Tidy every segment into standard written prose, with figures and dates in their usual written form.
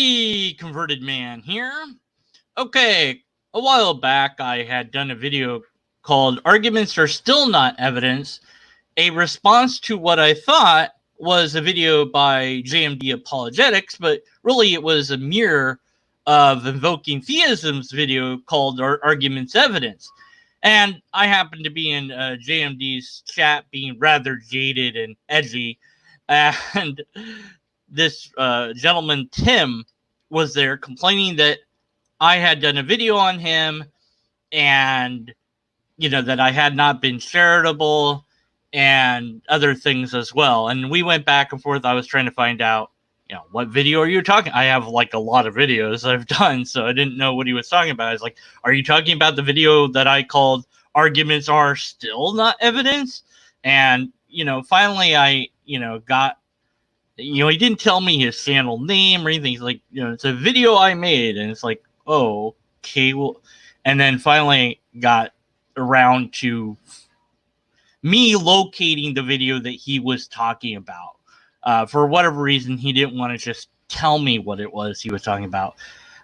The Converted Man here. Okay, a while back I had done a video called Arguments Are Still Not Evidence, a response to what I thought was a video by JMD Apologetics, but really it was a mirror of Invoking Theism's video called Arguments Evidence. And I happened to be in JMD's chat being rather jaded and edgy, and this gentleman, Tim, was there complaining that I had done a video on him and, that I had not been charitable and other things as well. And we went back and forth. I was trying to find out, what video are you talking? I have like a lot of videos I've done, so I didn't know what he was talking about. I was like, are you talking about the video that I called Arguments Are Still Not Evidence? And, finally I, got, he didn't tell me his channel name or anything. He's like, it's a video I made. And it's like, oh, okay. Well, and then finally got around to me locating the video that he was talking about. For whatever reason, he didn't want to just tell me what it was he was talking about.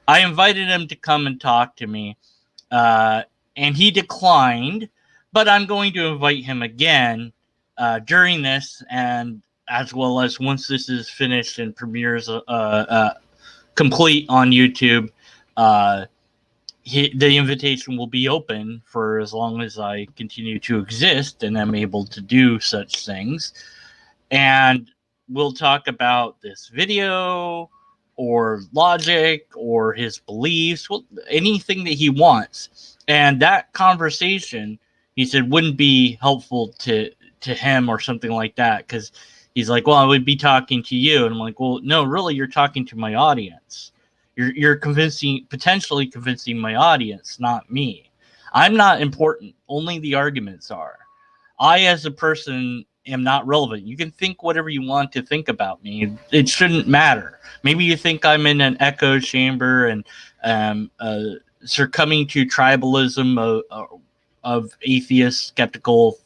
I invited him to come and talk to me, and he declined, but I'm going to invite him again during this, and as well as once this is finished and premieres complete on YouTube, the invitation will be open for as long as I continue to exist and am able to do such things. And we'll talk about this video or logic or his beliefs, anything that he wants. And that conversation, he said, wouldn't be helpful to him or something like that, because he's like, well, I would be talking to you. And I'm like, well, no, really, you're talking to my audience. You're potentially convincing my audience, not me. I'm not important. Only the arguments are. I, as a person, am not relevant. You can think whatever you want to think about me. It shouldn't matter. Maybe you think I'm in an echo chamber and succumbing to tribalism of atheist, skeptical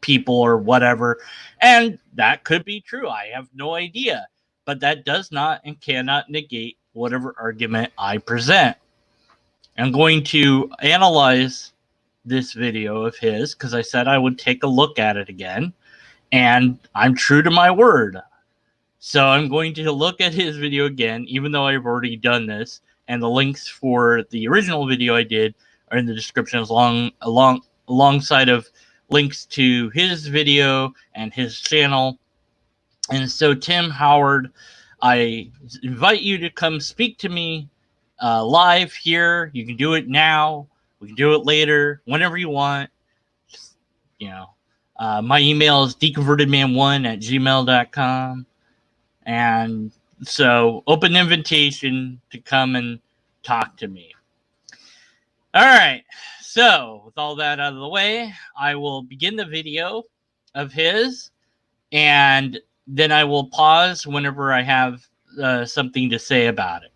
people or whatever. And that could be true. I have no idea. But that does not and cannot negate whatever argument I present. I'm going to analyze this video of his because I said I would take a look at it again. And I'm true to my word. So I'm going to look at his video again, even though I've already done this. And the links for the original video I did are in the description alongside of links to his video and his channel. And so, Tim Howard, I invite you to come speak to me live here. You can do it now. We can do it later, whenever you want. Just, my email is deconvertedman1@gmail.com. And so, open invitation to come and talk to me. All right. So, with all that out of the way, I will begin the video of his, and then I will pause whenever I have something to say about it.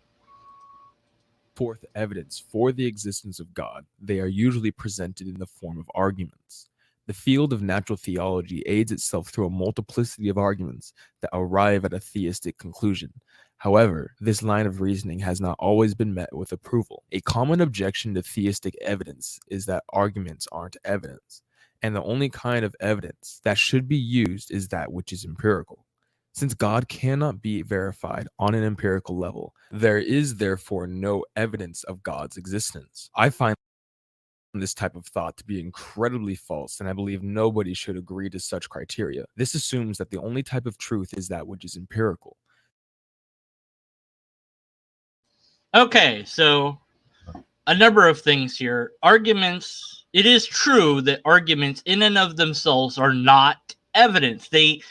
Forth evidence for the existence of God, they are usually presented in the form of arguments. The field of natural theology aids itself through a multiplicity of arguments that arrive at a theistic conclusion. However, this line of reasoning has not always been met with approval. A common objection to theistic evidence is that arguments aren't evidence, and the only kind of evidence that should be used is that which is empirical. Since God cannot be verified on an empirical level, there is therefore no evidence of God's existence. I find this type of thought to be incredibly false, and I believe nobody should agree to such criteria. This assumes that the only type of truth is that which is empirical. Okay, so a number of things here. Arguments, it is true that arguments in and of themselves are not evidence. They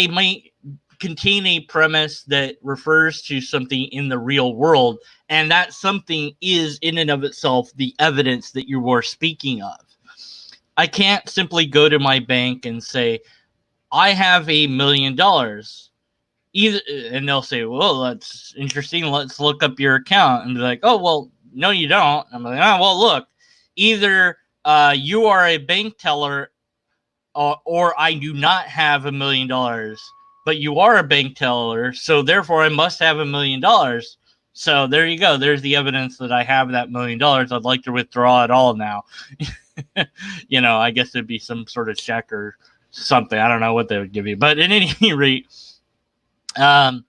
might contain a premise that refers to something in the real world, and that something is in and of itself the evidence that you are speaking of. I can't simply go to my bank and say, I have $1 million. And they'll say, well, that's interesting. Let's look up your account. And be like, oh, well, no, you don't. I'm like, oh, well, look, either you are a bank teller or I do not have $1 million, but you are a bank teller. So therefore I must have $1 million. So there you go. There's the evidence that I have that $1 million. I'd like to withdraw it all now. I guess it'd be some sort of check or something. I don't know what they would give you. But at any rate, that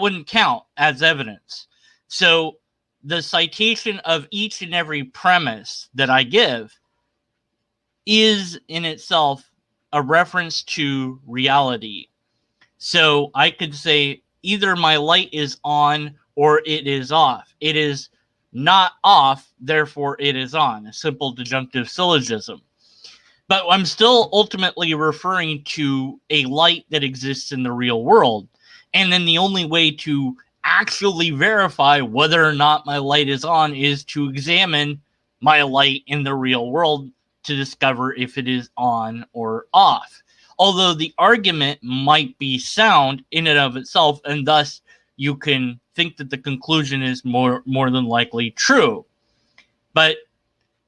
wouldn't count as evidence. So the citation of each and every premise that I give is in itself a reference to reality. So I could say either my light is on or it is off. It is not off, therefore it is on. A simple disjunctive syllogism. But I'm still ultimately referring to a light that exists in the real world. And then the only way to actually verify whether or not my light is on is to examine my light in the real world to discover if it is on or off. Although the argument might be sound in and of itself, and thus you can think that the conclusion is more than likely true. But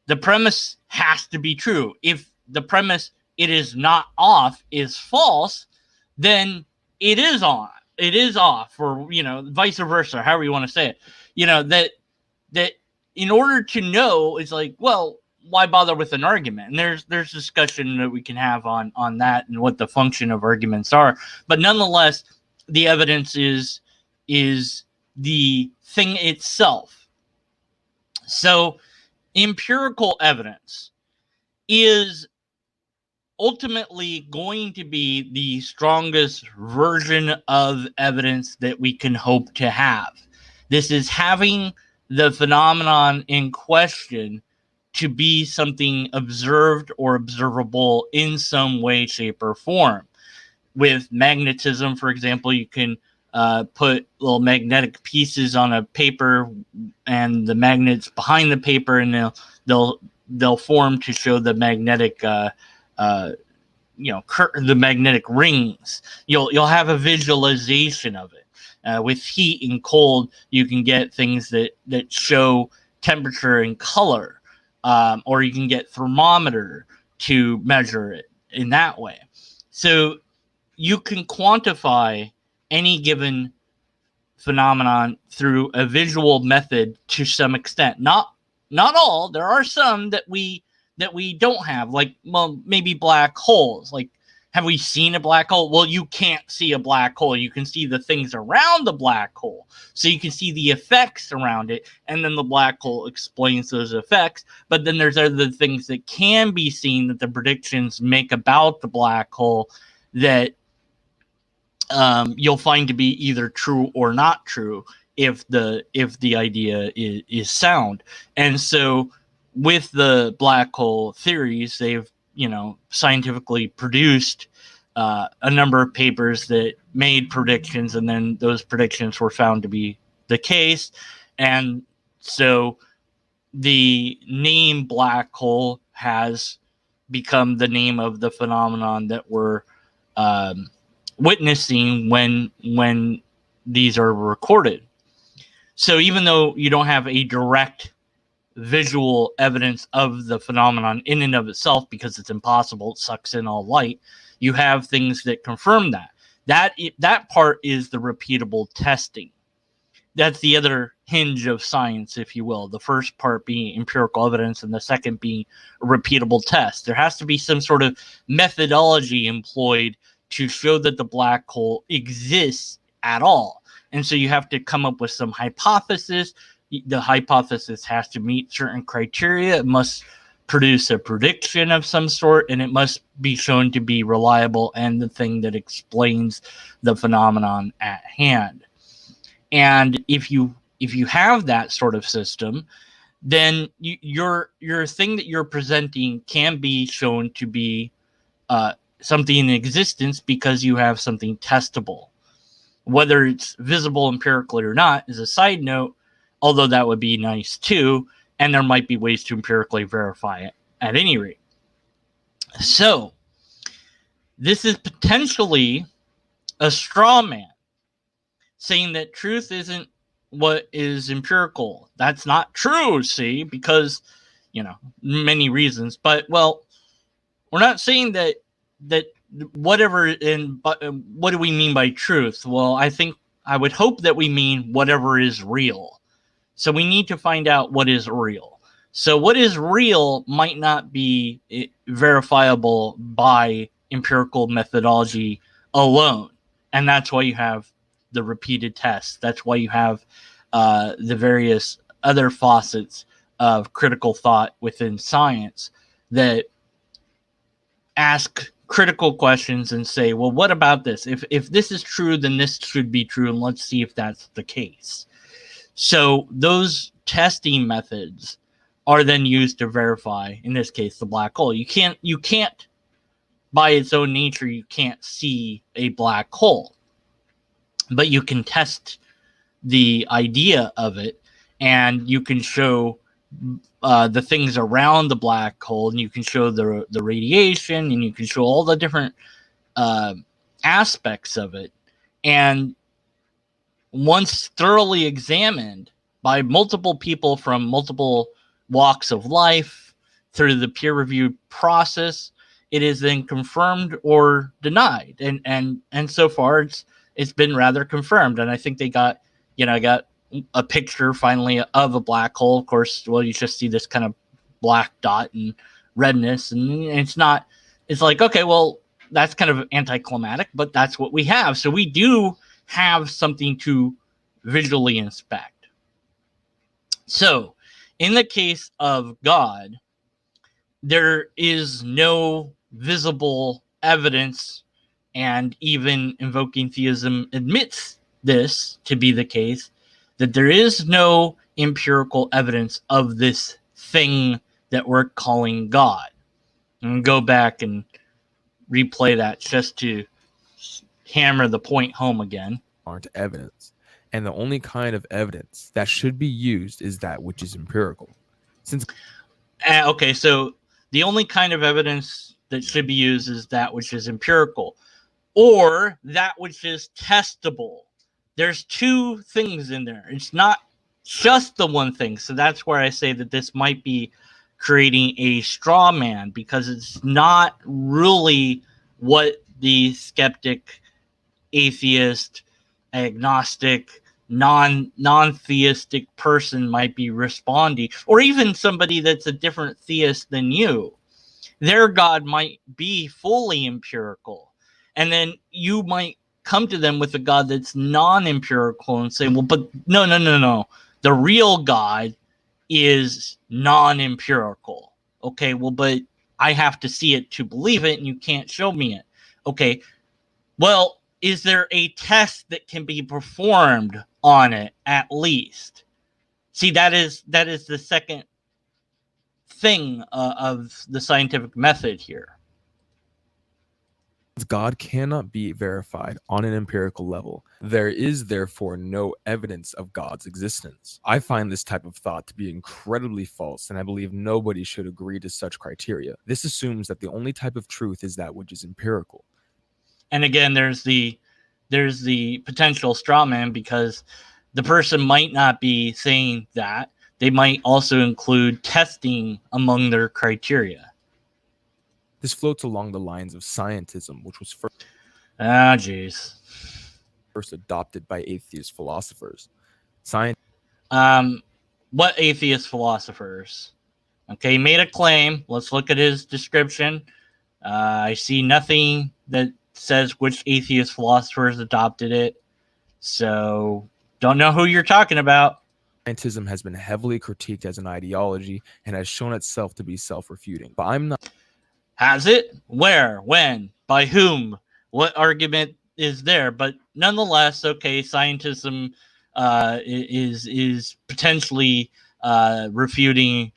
the premise has to be true. If the premise, it is not off, is false, then it is on. It is off, or, vice versa, however you want to say it. That in order to know, it's like, well, why bother with an argument? And there's discussion that we can have on that and what the function of arguments are. But nonetheless, the evidence is the thing itself. So empirical evidence is ultimately going to be the strongest version of evidence that we can hope to have. This is having the phenomenon in question to be something observed or observable in some way, shape, or form. With magnetism, for example, you can put little magnetic pieces on a paper, and the magnets behind the paper, and they'll form to show the magnetic, the magnetic rings. You'll have a visualization of it. With heat and cold, you can get things that show temperature and color. Or you can get thermometer to measure it in that way. So you can quantify any given phenomenon through a visual method to some extent. Not all. There are some that we don't have, like, well, maybe black holes. Like, have we seen a black hole? Well, you can't see a black hole. You can see the things around the black hole. So you can see the effects around it, and then the black hole explains those effects. But then there's other things that can be seen that the predictions make about the black hole that you'll find to be either true or not true if the idea is sound. And so with the black hole theories, they've scientifically produced a number of papers that made predictions, and then those predictions were found to be the case. And so the name black hole has become the name of the phenomenon that we're witnessing when these are recorded. So even though you don't have a direct visual evidence of the phenomenon in and of itself, because it's impossible, it sucks in all light, you have things that confirm that part is the repeatable testing. That's the other hinge of science, if you will. The first part being empirical evidence, and the second being a repeatable test. There has to be some sort of methodology employed to show that the black hole exists at all. And so you have to come up with some hypothesis. The hypothesis has to meet certain criteria. It must produce a prediction of some sort, and it must be shown to be reliable and the thing that explains the phenomenon at hand. And if you have that sort of system, then your thing that you're presenting can be shown to be something in existence because you have something testable. Whether it's visible empirically or not is a side note, although that would be nice too, and there might be ways to empirically verify it at any rate. So this is potentially a straw man, saying that truth isn't what is empirical. That's not true, see, because, many reasons. But, well, we're not saying that whatever, but what do we mean by truth? Well, I think I would hope that we mean whatever is real. So we need to find out what is real. So what is real might not be verifiable by empirical methodology alone. And that's why you have the repeated tests. That's why you have the various other facets of critical thought within science that ask critical questions and say, well, what about this? If this is true, then this should be true, and let's see if that's the case. So those testing methods are then used to verify, in this case, the black hole. You can't by its own nature, you can't see a black hole, but you can test the idea of it, and you can show the things around the black hole, and you can show the radiation, and you can show all the different aspects of it. And once thoroughly examined by multiple people from multiple walks of life through the peer review process, it is then confirmed or denied. And so far it's been rather confirmed. And I think they got a picture finally of a black hole. Of course, well, you just see this kind of black dot and redness, and it's like, okay, well, that's kind of anticlimactic, but that's what we have. So we do have something to visually inspect. So in the case of God, there is no visible evidence, and even Invoking Theism admits this to be the case, that there is no empirical evidence of this thing that we're calling God. And go back and replay that just to hammer the point home again. Aren't evidence. And the only kind of evidence that should be used is that which is empirical. Okay, so the only kind of evidence that should be used is that which is empirical, or that which is testable. There's two things in there. It's not just the one thing. So that's where I say that this might be creating a straw man, because it's not really what the skeptic, atheist, agnostic, non-theistic person might be responding, or even somebody that's a different theist than you. Their God might be fully empirical, and then you might come to them with a God that's non-empirical and say, well, but no. The real God is non-empirical. Okay, well, but I have to see it to believe it, and you can't show me it. Okay, well, is there a test that can be performed on it at least? See, that is the second thing of the scientific method here. God cannot be verified on an empirical level. There is therefore no evidence of God's existence. I find this type of thought to be incredibly false, and I believe nobody should agree to such criteria. This assumes that the only type of truth is that which is empirical. And again, there's the potential straw man, because the person might not be saying that. They might also include testing among their criteria. This floats along the lines of scientism, which was first adopted by atheist philosophers. What atheist philosophers? Okay, he made a claim. Let's look at his description. I see nothing that says which atheist philosophers adopted it, so don't know who you're talking about. Scientism has been heavily critiqued as an ideology and has shown itself to be self-refuting. But I'm not. Has it? Where? When? By whom? What argument is there? But nonetheless, okay, scientism is potentially refuting,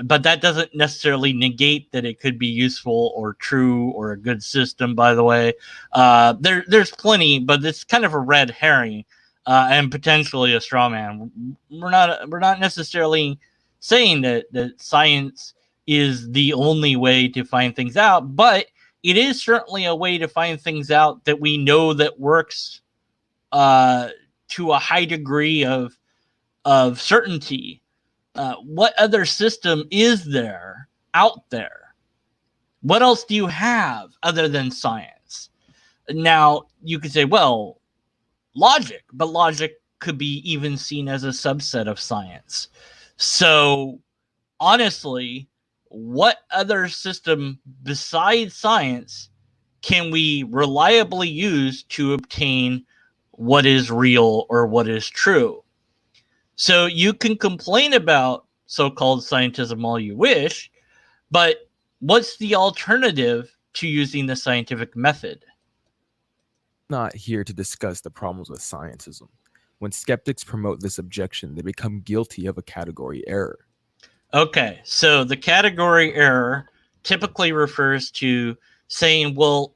but that doesn't necessarily negate that it could be useful or true or a good system. By the way, there's plenty, but it's kind of a red herring and potentially a straw man. We're not necessarily saying that science is the only way to find things out, but it is certainly a way to find things out that we know that works to a high degree of certainty. What other system is there out there? What else do you have other than science? Now, you could say, well, logic, but logic could be even seen as a subset of science. So honestly, what other system besides science can we reliably use to obtain what is real or what is true? So you can complain about so-called scientism all you wish, but what's the alternative to using the scientific method? Not here to discuss the problems with scientism. When skeptics promote this objection, they become guilty of a category error. Okay, so the category error typically refers to saying, well,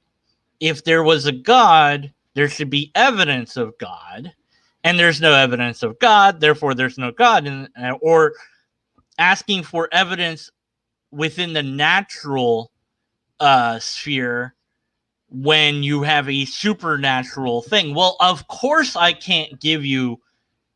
if there was a God, there should be evidence of God, and there's no evidence of God, therefore there's no God, or asking for evidence within the natural sphere when you have a supernatural thing. Well, of course I can't give you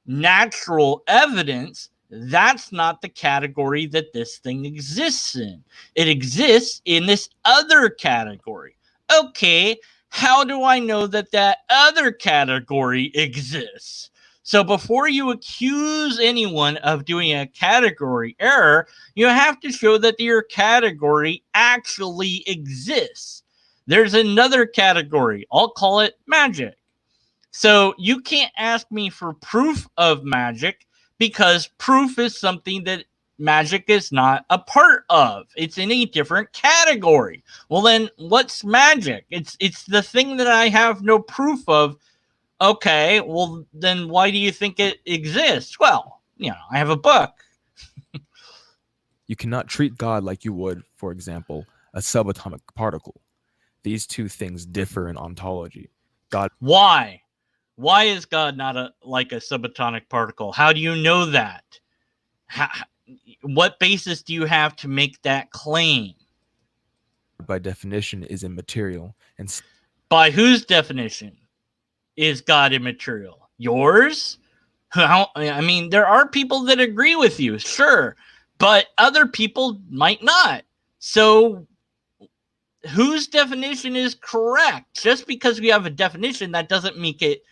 natural evidence. That's not the category that this thing exists in. It exists in this other category. Okay, how do I know that that other category exists? So before you accuse anyone of doing a category error, you have to show that your category actually exists. There's another category. I'll call it magic. So you can't ask me for proof of magic because proof is something that magic is not a part of. It's in a different category. Well, then what's magic? It's the thing that I have no proof of. Okay, well, then why do you think it exists? Well, I have a book. You cannot treat God like you would, for example, a subatomic particle. These two things differ in ontology. God. Why? Why is God not like a subatomic particle? How do you know that? What basis do you have to make that claim? By definition, is immaterial. And by whose definition is God immaterial? Yours? I mean, there are people that agree with you, sure, but other people might not. So whose definition is correct? Just because we have a definition, that doesn't make it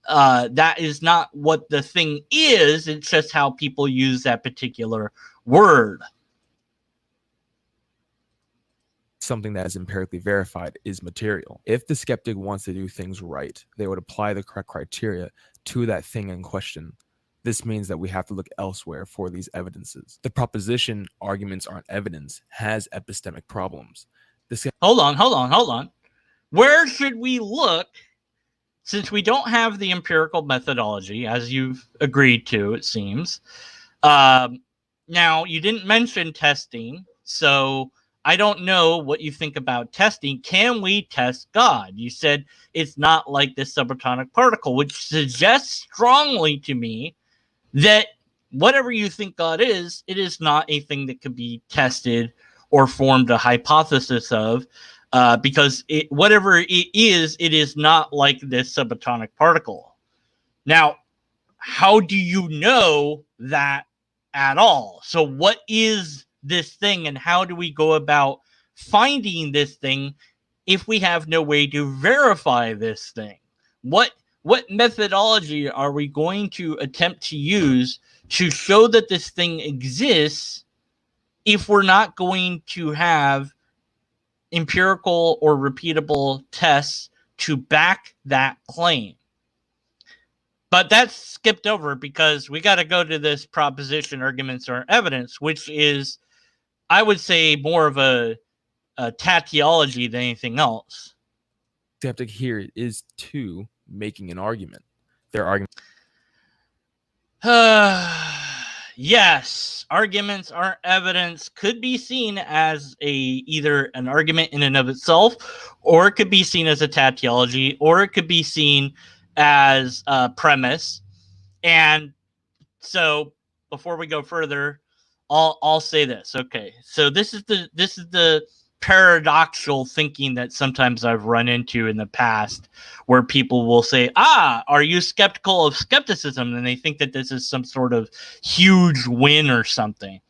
that is not what the thing is. It's just how people use that particular word. Something that is empirically verified is material. If the skeptic wants to do things right, they would apply the correct criteria to that thing in question. This means that we have to look elsewhere for these evidences. The proposition arguments aren't evidence has epistemic problems. Hold on. Where should we look? Since we don't have the empirical methodology, as you've agreed to, it seems. Now, you didn't mention testing, so I don't know what you think about testing. Can we test God? You said it's not like this subatomic particle, which suggests strongly to me that whatever you think God is, it is not a thing that could be tested or formed a hypothesis of. Because whatever it is not like this subatomic particle. Now, how do you know that at all? So what is this thing, and how do we go about finding this thing if we have no way to verify this thing? What methodology are we going to attempt to use to show that this thing exists if we're not going to have empirical or repeatable tests to back that claim? But that's skipped over because we got to go to this proposition arguments or evidence, which is, I would say, more of a tautology than anything else. Skeptic here is to making an argument. Their argument. Yes, arguments aren't evidence could be seen as either an argument in and of itself, or it could be seen as a tautology, or it could be seen as a premise. And so before we go further, I'll say this. Okay, so this is the paradoxical thinking that sometimes I've run into in the past, where people will say, are you skeptical of skepticism? And they think that this is some sort of huge win or something.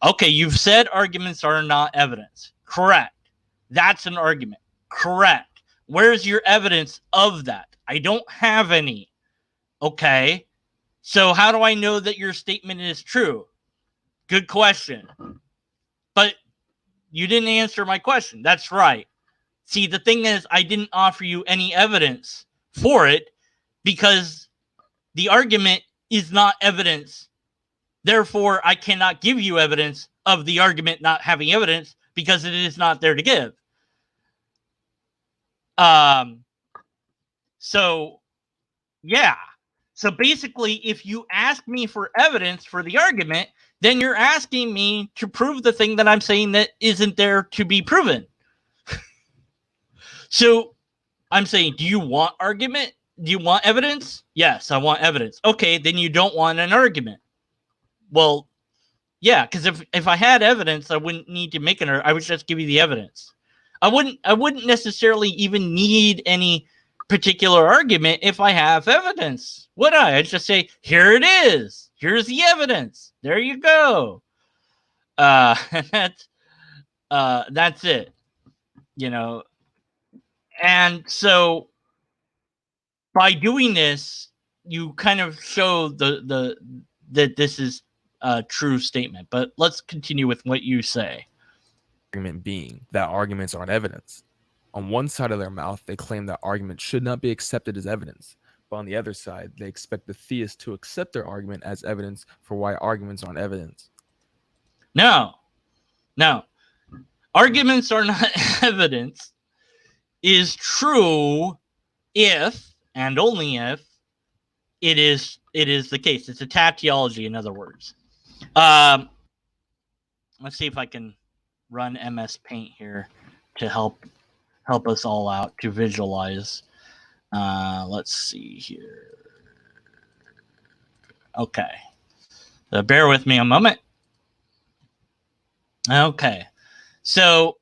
Okay, you've said arguments are not evidence. Correct. That's an argument. Correct. Where's your evidence of that? I don't have any. Okay. So how do I know that your statement is true? Good question. But you didn't answer my question. That's right. See, the thing is, I didn't offer you any evidence for it because the argument is not evidence. Therefore, I cannot give you evidence of the argument not having evidence because it is not there to give. So, yeah. So basically, if you ask me for evidence for the argument, then you're asking me to prove the thing that I'm saying that isn't there to be proven. So I'm saying, do you want argument? Do you want evidence? Yes, I want evidence. Okay, then you don't want an argument. Well, yeah, because if I had evidence, I wouldn't need to make an argument. I would just give you the evidence. I wouldn't necessarily even need any particular argument if I have evidence. Would I? I'd just say, here it is. Here's the evidence. There you go. That's it. You know, and so by doing this, you kind of show that this is a true statement. But let's continue with what you say. Argument being that arguments aren't evidence. On one side of their mouth, they claim that arguments should not be accepted as evidence. But on the other side, they expect the theist to accept their argument as evidence for why arguments aren't evidence. No. Arguments are not evidence is true if, and only if, it is the case. It's a tautology, in other words. Let's see if I can run MS Paint here to help us all out to visualize. Let's see here. Okay. So bear with me a moment. Okay. So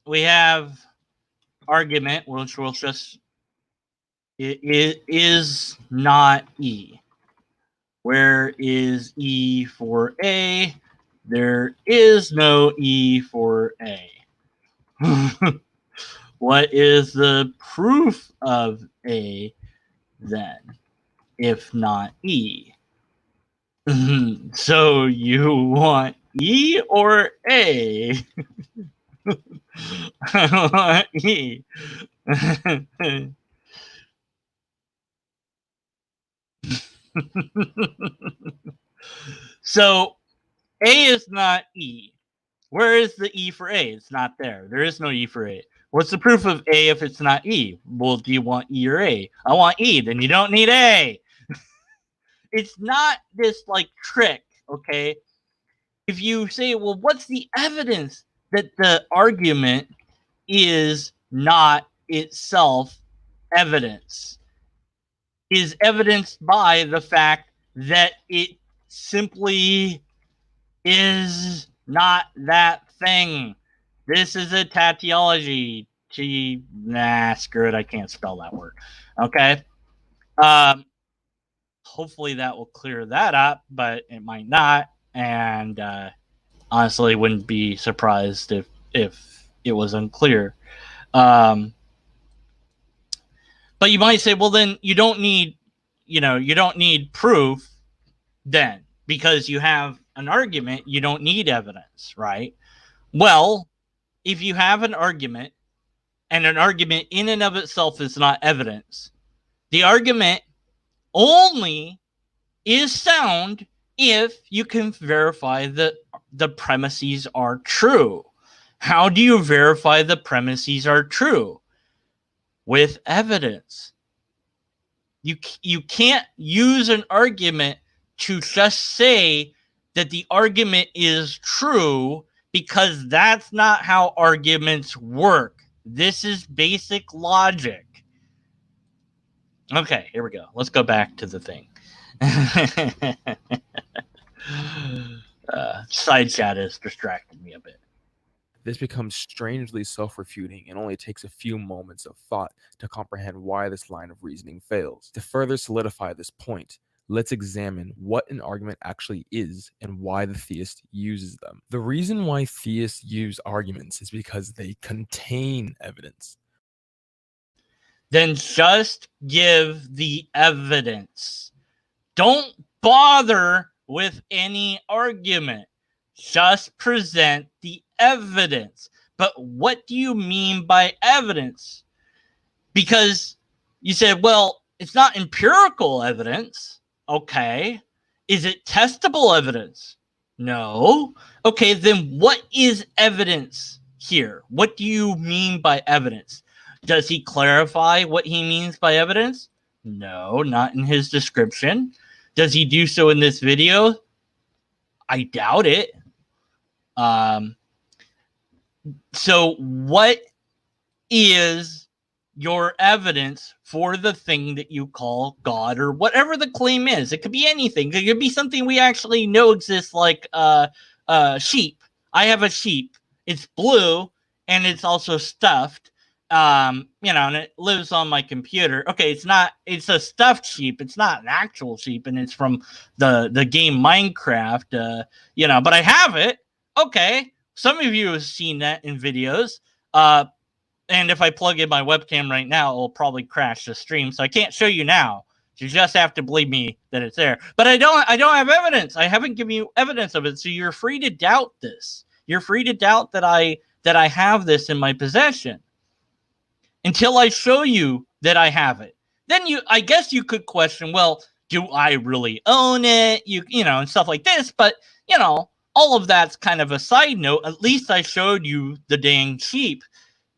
we have argument, which will just it is not E. Where is E for A? There is no E for A. What is the proof of A then, if not E? So you want E or A? I want E. So A is not E. Where is the E for A? It's not there. There is no E for A. What's the proof of A if it's not E? Well, do you want E or A? I want E. Then you don't need A. It's not this like trick, okay? If you say, well, what's the evidence that the argument is not itself evidence? Is evidenced by the fact that it simply is not that thing. This is a tautology. Screw it. I can't spell that word. Okay. Hopefully that will clear that up, but it might not. And honestly, wouldn't be surprised if it was unclear. But you might say, well, then you don't need proof then, because you have an argument, you don't need evidence, right? Well, if you have an argument, and an argument in and of itself is not evidence, the argument only is sound if you can verify that the premises are true. How do you verify the premises are true? With evidence. You can't use an argument to just say that the argument is true, because that's not how arguments work. This is basic logic. Okay, here we go. Let's go back to the thing. Side chat has distracted me a bit. This becomes strangely self-refuting and only takes a few moments of thought to comprehend why this line of reasoning fails. To further solidify this point, let's examine what an argument actually is and why the theist uses them. The reason why theists use arguments is because they contain evidence. then just give the evidence. Don't bother with any argument. Just present the evidence. But what do you mean by evidence? Because you said, well, it's not empirical evidence. Okay. Is it testable evidence? No. Okay, then what is evidence here? What do you mean by evidence? Does he clarify what he means by evidence? No, not in his description. Does he do so in this video? I doubt it. So what is your evidence for the thing that you call God, or whatever the claim is? It could be anything. It could be something we actually know exists, like sheep. I have a sheep. It's blue and it's also stuffed. And it lives on my computer. Okay, it's a stuffed sheep. It's not an actual sheep, and it's from the game Minecraft. But I have it. Okay, some of you have seen that in videos. And if I plug in my webcam right now, it'll probably crash the stream. So I can't show you now. You just have to believe me that it's there. But I don't have evidence. I haven't given you evidence of it. So you're free to doubt this. You're free to doubt that I have this in my possession until I show you that I have it. Then I guess you could question, well, do I really own it? And stuff like this. But, all of that's kind of a side note. At least I showed you the dang sheep.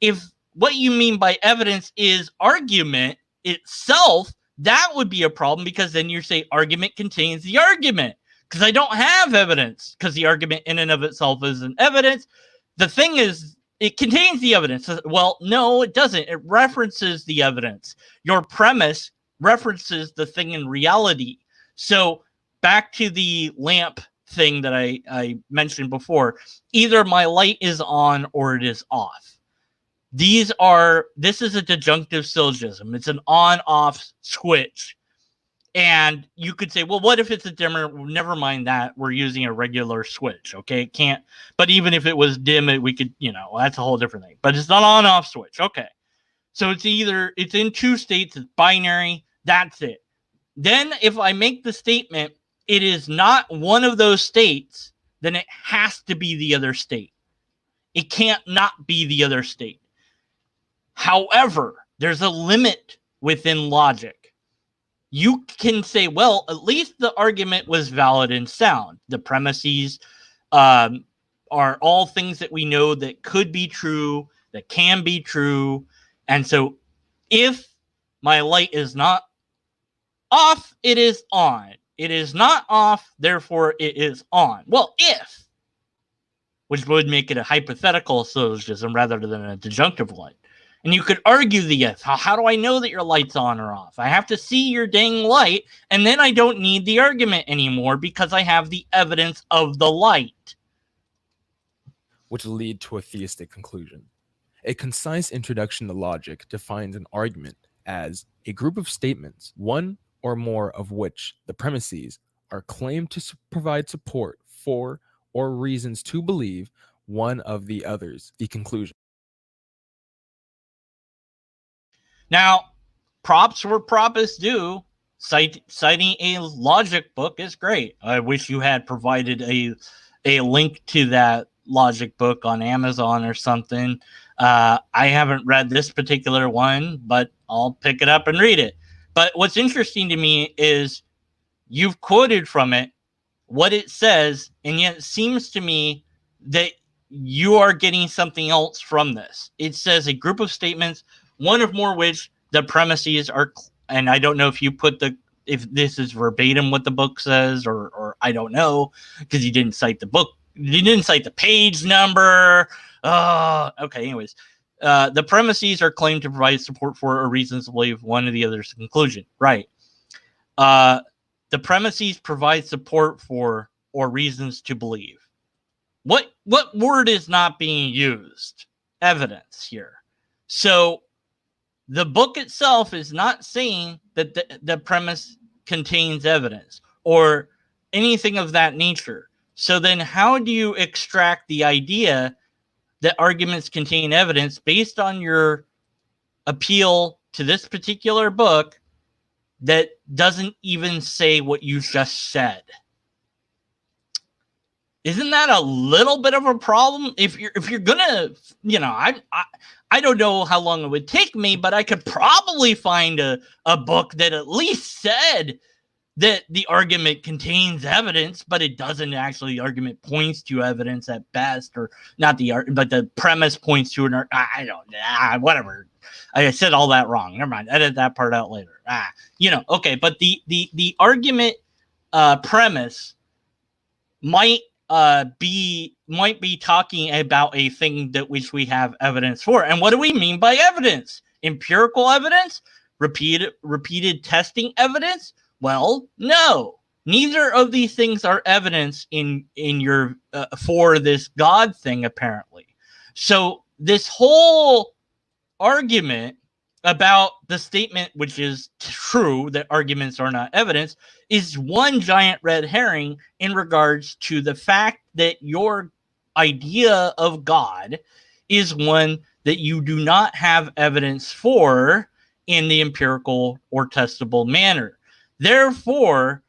If what you mean by evidence is argument itself, that would be a problem, because then you say argument contains the argument, because I don't have evidence, because the argument in and of itself isn't evidence. The thing is, it contains the evidence. Well, no, it doesn't. It references the evidence. Your premise references the thing in reality. So back to the lamp thing that I mentioned before, either my light is on or it is off. This is a disjunctive syllogism. It's an on-off switch. And you could say, well, what if it's a dimmer? Never mind that. We're using a regular switch. Okay. It can't, but even if it was dim, we could, that's a whole different thing. But it's not on-off switch. Okay. So it's in two states, it's binary. That's it. Then if I make the statement, it is not one of those states, then it has to be the other state. It can't not be the other state. However, there's a limit within logic. You can say, well, at least the argument was valid and sound. The premises are all things that we know that could be true, that can be true. And so if my light is not off, it is on. It is not off, therefore it is on. Well, which would make it a hypothetical syllogism rather than a disjunctive one. And you could argue the if. How do I know that your light's on or off? I have to see your dang light, and then I don't need the argument anymore because I have the evidence of the light. Which will lead to a theistic conclusion. A concise introduction to logic defines an argument as a group of statements, one or more of which the premises are claimed to provide support for or reasons to believe one of the others, the conclusion. Now, props where prop is due. Citing a logic book is great. I wish you had provided a link to that logic book on Amazon or something. I haven't read this particular one, but I'll pick it up and read it. But what's interesting to me is you've quoted from it what it says, and yet it seems to me that you are getting something else from this. It says a group of statements, one or more which the premises are, and I don't know if you put if this is verbatim what the book says, or I don't know, because you didn't cite the book, you didn't cite the page number. Okay, anyways. The premises are claimed to provide support for or reasons to believe one or the other's conclusion. Right. The premises provide support for or reasons to believe. What word is not being used? Evidence here. So the book itself is not saying that the premise contains evidence or anything of that nature. So then how do you extract the idea that arguments contain evidence based on your appeal to this particular book that doesn't even say what you just said. Isn't that a little bit of a problem? If you're gonna, I don't know how long it would take me, but I could probably find a book that at least said that the argument contains evidence, but it doesn't actually. The argument points to evidence at best, or not but the premise points to an. I don't. Whatever. I said all that wrong. Never mind. Edit that part out later. Okay. But the argument premise might be talking about a thing that which we have evidence for. And what do we mean by evidence? Empirical evidence? Repeated testing evidence? Well, no. Neither of these things are evidence in your for this God thing, apparently. So this whole argument about the statement, which is true, that arguments are not evidence, is one giant red herring in regards to the fact that your idea of God is one that you do not have evidence for in the empirical or testable manner. Therefore,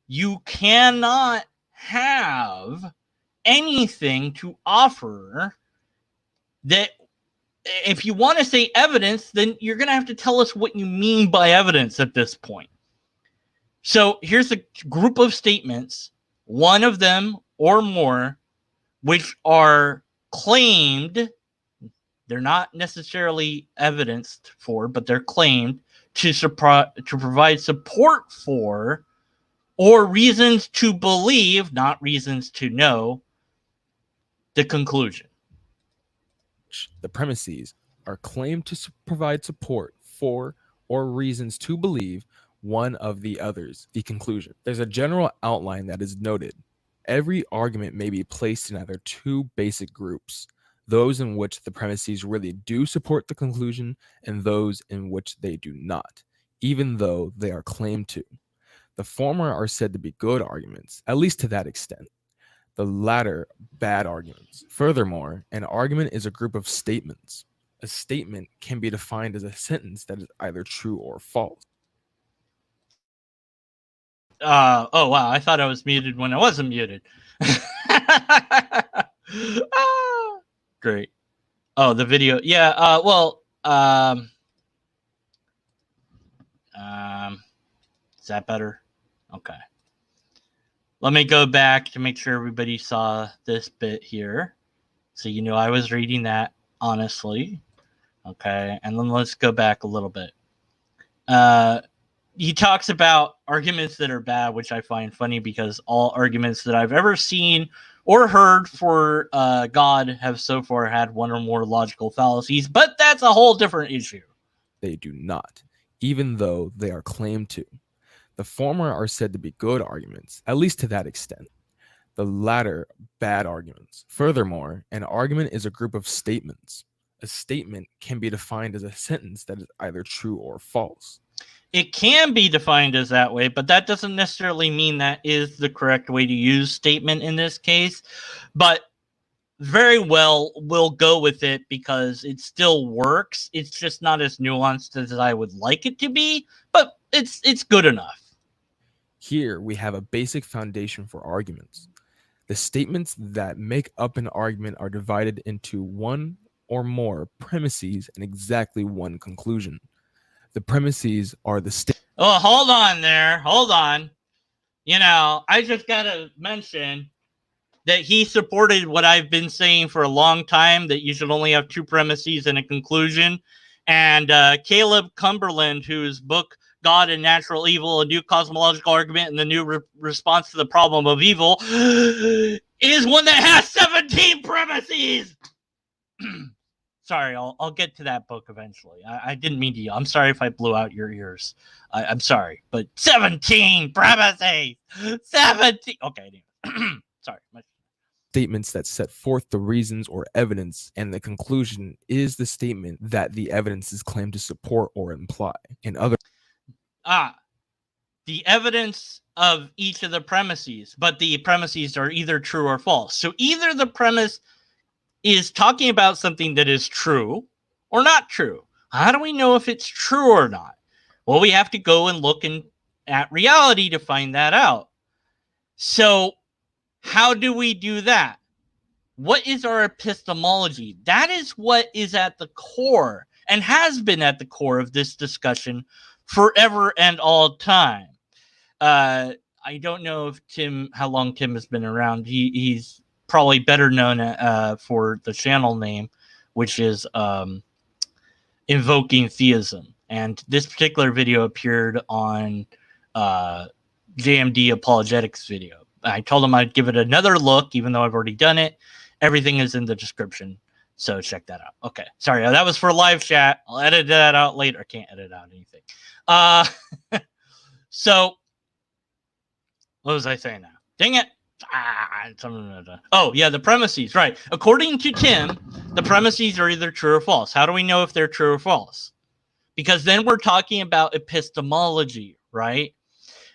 you cannot have anything to offer that. If you want to say evidence, then you're going to have to tell us what you mean by evidence at this point. So here's a group of statements, one of them or more, which are claimed, they're not necessarily evidenced for, but they're claimed to provide support for, or reasons to believe, not reasons to know, the conclusion. The premises are claimed to provide support for or reasons to believe one of the others, the conclusion. There's a general outline that is noted. Every argument may be placed in either two basic groups, those in which the premises really do support the conclusion and those in which they do not, even though they are claimed to. The former are said to be good arguments, at least to that extent. The latter, bad arguments. Furthermore, an argument is a group of statements. A statement can be defined as a sentence that is either true or false. Oh, wow. I thought I was muted when I wasn't muted. Great. Oh, the video. Yeah, is that better? Okay. Let me go back to make sure everybody saw this bit here. So you know I was reading that honestly. Okay, and then let's go back a little bit. He talks about arguments that are bad, which I find funny because all arguments that I've ever seen or heard for God have so far had one or more logical fallacies, but that's a whole different issue. They do not, even though they are claimed to. The former are said to be good arguments, at least to that extent. The latter, bad arguments. Furthermore, an argument is a group of statements. A statement can be defined as a sentence that is either true or false. It can be defined as that way, but that doesn't necessarily mean that is the correct way to use statement in this case. But very well, we'll go with it because it still works. It's just not as nuanced as I would like it to be, but it's good enough. Here we have a basic foundation for arguments. The statements that make up an argument are divided into one or more premises and exactly one conclusion. The premises are the Oh, hold on there. Hold on. I just got to mention that he supported what I've been saying for a long time, that you should only have two premises and a conclusion. And Caleb Cumberland, whose book, God and Natural Evil, A New Cosmological Argument and the New Response to the Problem of Evil, is one that has 17 premises. Sorry, I'll get to that book eventually. I didn't mean to. I'm sorry if I blew out your ears. I'm sorry, but 17 premises. 17. Okay, sorry. Statements that set forth the reasons or evidence, and the conclusion is the statement that the evidence is claimed to support or imply. In other the evidence of each of the premises, but the premises are either true or false. So either the premise is talking about something that is true or not true. How do we know if it's true or not? Well, we have to go and look at reality to find that out. So how do we do that? What is our epistemology? That is what is at the core and has been at the core of this discussion forever and all time. I don't know if how long Tim has been around. He's probably better known for the channel name, which is Invoking Theism. And this particular video appeared on JMD Apologetics video. I told him I'd give it another look, even though I've already done it. Everything is in the description, so check that out. Okay, sorry, that was for live chat. I'll edit that out later. I can't edit out anything. So, what was I saying now? Dang it. Oh, yeah, the premises, right. According to Tim, the premises are either true or false. How do we know if they're true or false? Because then we're talking about epistemology, right?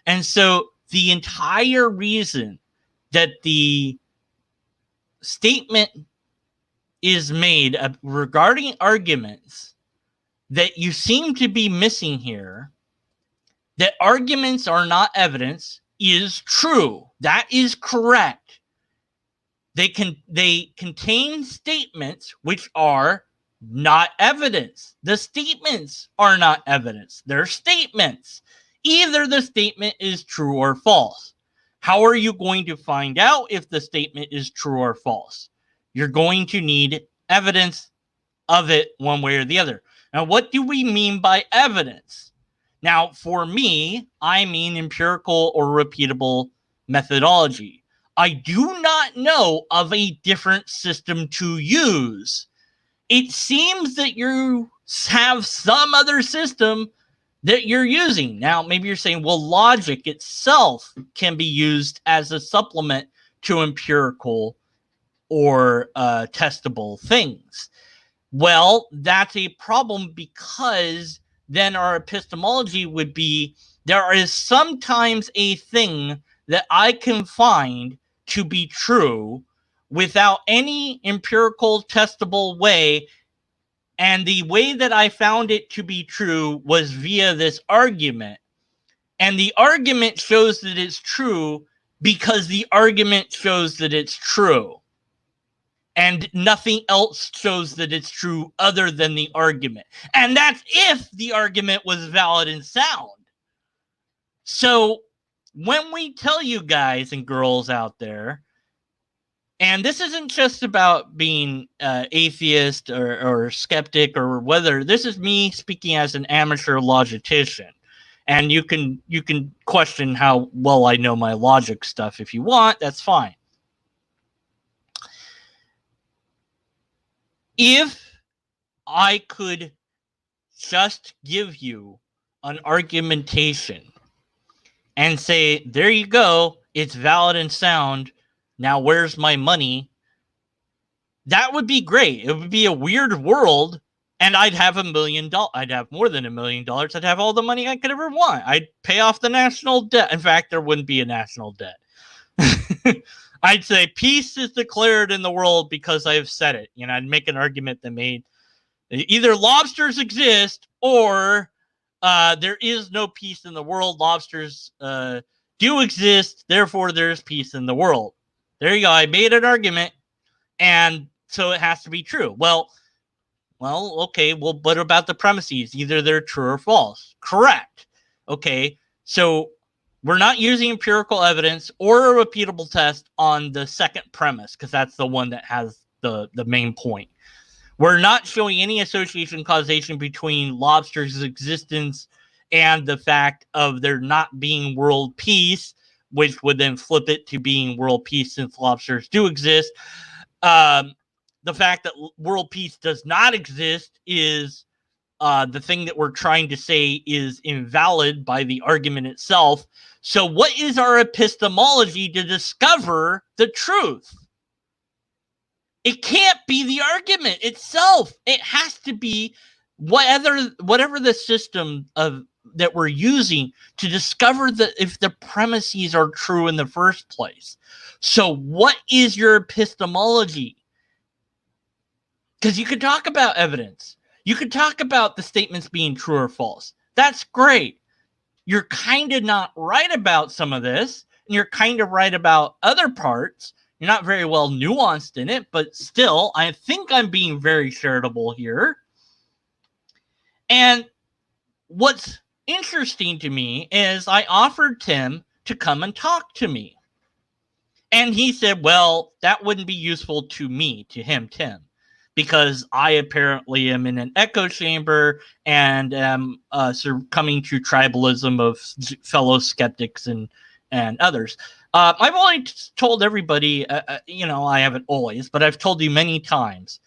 And so the entire reason that the statement is made regarding arguments that you seem to be missing here, that arguments are not evidence, is true. That is correct. They contain statements which are not evidence. The statements are not evidence. They're statements. Either the statement is true or false. How are you going to find out if the statement is true or false? You're going to need evidence of it one way or the other. Now, what do we mean by evidence? Now, for me, I mean empirical or repeatable methodology. I do not know of a different system to use. It seems that you have some other system that you're using. Now, maybe you're saying, well, logic itself can be used as a supplement to empirical or testable things. Well, that's a problem, because then our epistemology would be, there is sometimes a thing that I can find to be true without any empirical testable way. And the way that I found it to be true was via this argument. And the argument shows that it's true because the argument shows that it's true. And nothing else shows that it's true other than the argument. And that's if the argument was valid and sound. So when we tell you guys and girls out there, and this isn't just about being atheist or skeptic or whether, this is me speaking as an amateur logician. And you can question how well I know my logic stuff if you want. That's fine. If I could just give you an argumentation and say, there you go, it's valid and sound, now where's my money? That would be great. It would be a weird world, and I'd have $1 million. I'd have more than $1 million. I'd have all the money I could ever want. I'd pay off the national debt. In fact, there wouldn't be a national debt. I'd say peace is declared in the world because I have said it. I'd make an argument that made either lobsters exist or there is no peace in the world. Lobsters do exist, therefore there's peace in the world. There you go. I made an argument, and so it has to be true. Well, okay. Well, what about the premises? Either they're true or false. Correct. Okay. So we're not using empirical evidence or a repeatable test on the second premise, because that's the one that has the main point. We're not showing any association causation between lobsters' existence and the fact of there not being world peace, which would then flip it to being world peace since lobsters do exist. The fact that world peace does not exist is the thing that we're trying to say is invalid by the argument itself. So what is our epistemology to discover the truth? It can't be the argument itself. It has to be whatever the system that we're using to discover if the premises are true in the first place. So what is your epistemology? Because you could talk about evidence. You could talk about the statements being true or false. That's great. You're kind of not right about some of this, and you're kind of right about other parts. You're not very well nuanced in it, but still, I think I'm being very charitable here. And what's interesting to me is I offered Tim to come and talk to me. And he said, well, that wouldn't be useful to me, to him, Tim, because I apparently am in an echo chamber and am succumbing to tribalism of fellow skeptics and others. I've only told everybody, I haven't always, but I've told you many times,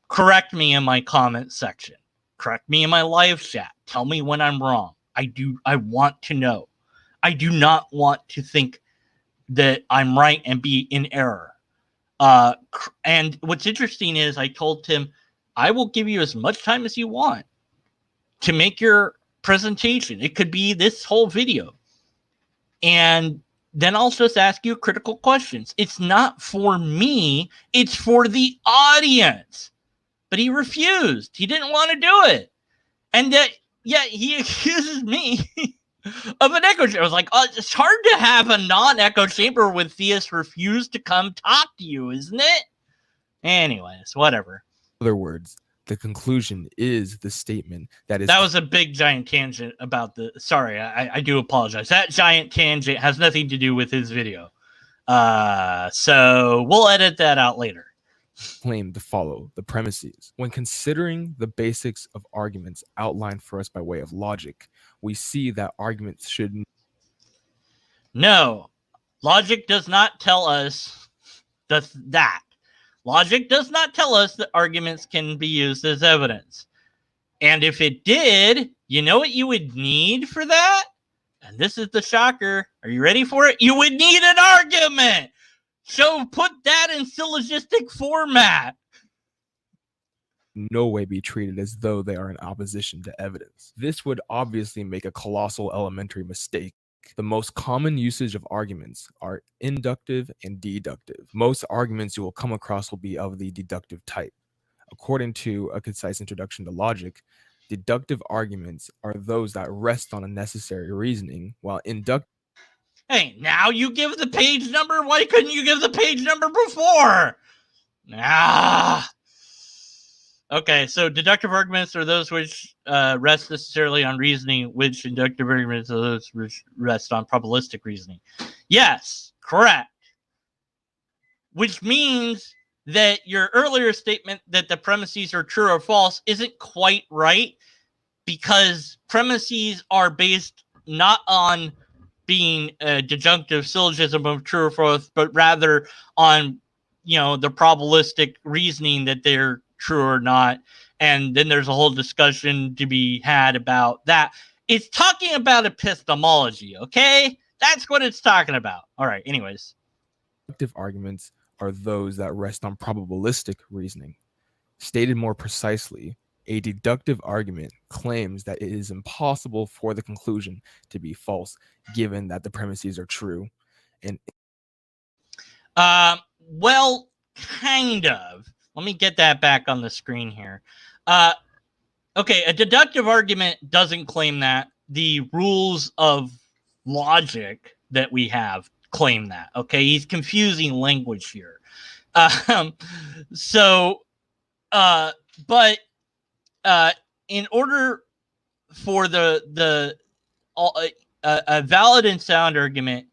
correct me in my comment section. Correct me in my live chat. Tell me when I'm wrong. I want to know. I do not want to think that I'm right and be in error. And what's interesting is I told Tim, I will give you as much time as you want to make your presentation. It could be this whole video. And then I'll just ask you critical questions. It's not for me. It's for the audience. But he refused. He didn't want to do it. And yet he accuses me of an echo chamber. I was like, it's hard to have a non-echo chamber when theists refuse to come talk to you, isn't it? Anyways, whatever. In other words, the conclusion is the statement that is... That was a big giant tangent about the... Sorry, I do apologize. That giant tangent has nothing to do with his video. So we'll edit that out later. Claim to follow the premises. When considering the basics of arguments outlined for us by way of logic, we see that arguments should... No, logic does not tell us that. Logic does not tell us that arguments can be used as evidence. And if it did, you know what you would need for that? And this is the shocker. Are you ready for it? You would need an argument. So put that in syllogistic format. No way be treated as though they are in opposition to evidence. This would obviously make a colossal elementary mistake. The most common usage of arguments are inductive and deductive. Most arguments you will come across will be of the deductive type. According to A Concise Introduction to Logic, deductive arguments are those that rest on a necessary reasoning, while inductive... Hey, now you give the page number? Why couldn't you give the page number before? Okay, so deductive arguments are those which rest necessarily on reasoning, which inductive arguments are those which rest on probabilistic reasoning. Yes, correct. Which means that your earlier statement that the premises are true or false isn't quite right, because premises are based not on being a disjunctive syllogism of true or false, but rather on, the probabilistic reasoning that they're true or not. And then there's a whole discussion to be had about that. It's talking about epistemology, okay? That's what it's talking about. All right, anyways. Inductive arguments are those that rest on probabilistic reasoning. Stated more precisely, a deductive argument claims that it is impossible for the conclusion to be false, given that the premises are true. And well, kind of. Let me get that back on the screen here. Okay, a deductive argument doesn't claim that. The rules of logic that we have claim that. Okay, he's confusing language here. But in order for a valid and sound argument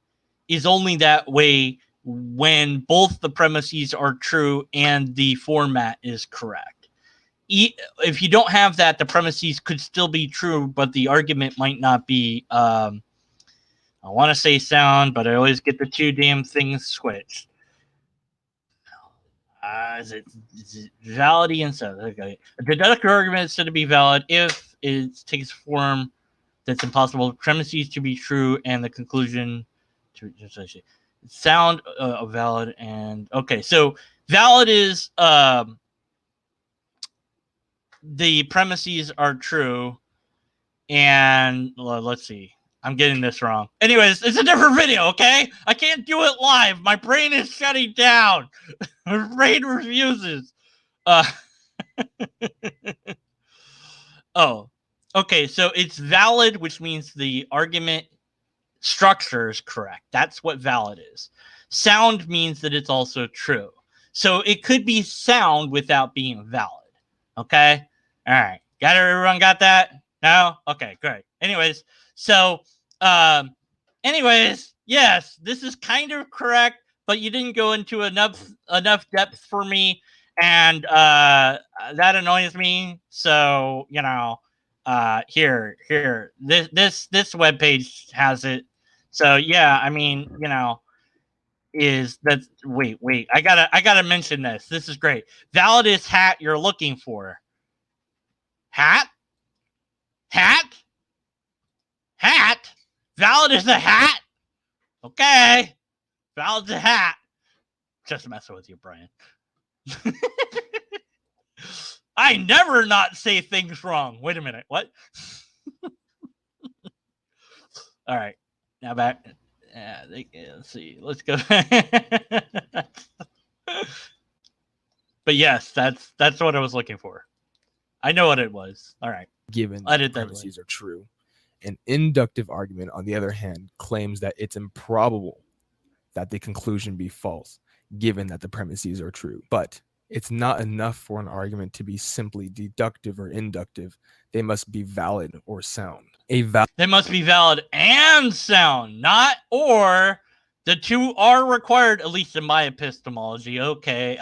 is only that way when both the premises are true and the format is correct. If you don't have that, the premises could still be true, but the argument might not be, I want to say sound, but I always get the two damn things switched. Is it validity and sound? Okay. A deductive argument is said to be valid if it takes form that's impossible premises to be true and the conclusion to sound valid. And okay, so valid is the premises are true, and let's see, I'm getting this wrong. Anyways, it's a different video, okay? I can't do it live. My brain is shutting down. My brain refuses. Oh, okay. So it's valid, which means the argument structure is correct. That's what valid is. Sound means that it's also true. So it could be sound without being valid. Okay? All right. Everyone got that? No? Okay, great. Anyways, so yes, this is kind of correct, but you didn't go into enough depth for me, and that annoys me. So, here, this webpage has it. So yeah, I mean, is that wait, I gotta mention this. This is great. Valid is hat you're looking for. Hat? Hat? Hat? Valid is a hat? Okay. Valid's a hat. Just messing with you, Brian. I never not say things wrong. Wait a minute. What? All right. Now back. Let's see. Let's go. But yes, that's what I was looking for. I know what it was. All right. Given I that the did that premises are true. An inductive argument, on the other hand, claims that it's improbable that the conclusion be false, given that the premises are true. But it's not enough for an argument to be simply deductive or inductive. They must be valid or sound. They must be valid and sound, not or. The two are required, at least in my epistemology. Okay.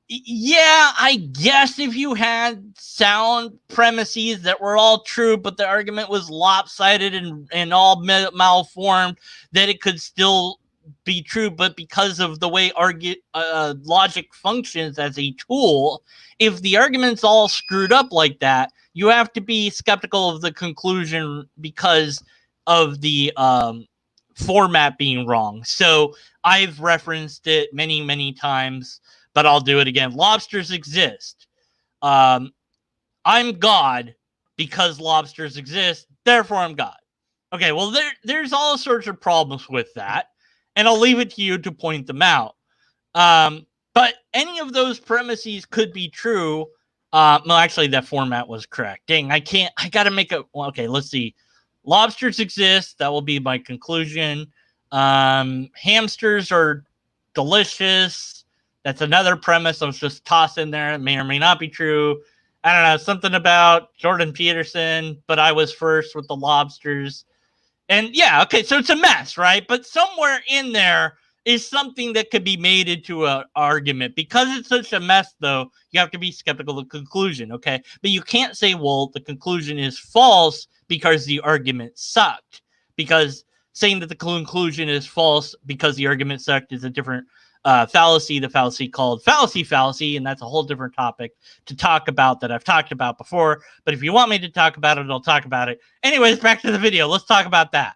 Yeah, I guess if you had sound premises that were all true, but the argument was lopsided and all malformed, that it could still be true. But because of the way logic functions as a tool, if the argument's all screwed up like that, you have to be skeptical of the conclusion because of the format being wrong. So I've referenced it many, many times, but I'll do it again. Lobsters exist. I'm God because lobsters exist, therefore I'm God. Okay, well, there's all sorts of problems with that, and I'll leave it to you to point them out. But any of those premises could be true. Well, actually, that format was correct. Dang, I gotta make a... Well, okay, let's see. Lobsters exist. That will be my conclusion. Hamsters are delicious. That's another premise I was just tossing there. It may or may not be true. I don't know, something about Jordan Peterson, but I was first with the lobsters. And yeah, okay, so it's a mess, right? But somewhere in there is something that could be made into an argument. Because it's such a mess, though, you have to be skeptical of the conclusion, okay? But you can't say, well, the conclusion is false because the argument sucked. Because saying that the conclusion is false because the argument sucked is a different fallacy, the fallacy called fallacy, and that's a whole different topic to talk about that I've talked about before. But if you want me to talk about it, I'll talk about it. Anyways, back to the video. Let's talk about that.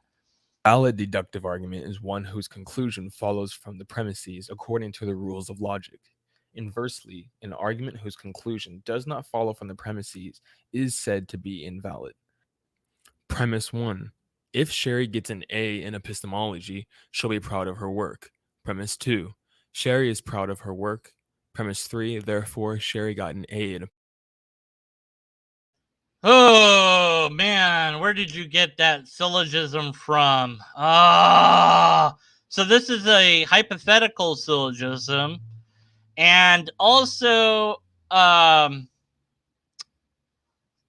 Valid deductive argument is one whose conclusion follows from the premises according to the rules of logic. Inversely, an argument whose conclusion does not follow from the premises is said to be invalid. Premise 1. If Sherry gets an A in epistemology, she'll be proud of her work. Premise 2. Sherry is proud of her work. Premise 3. Therefore, Sherry got an A in Oh, man, where did you get that syllogism from? So this is a hypothetical syllogism. And also,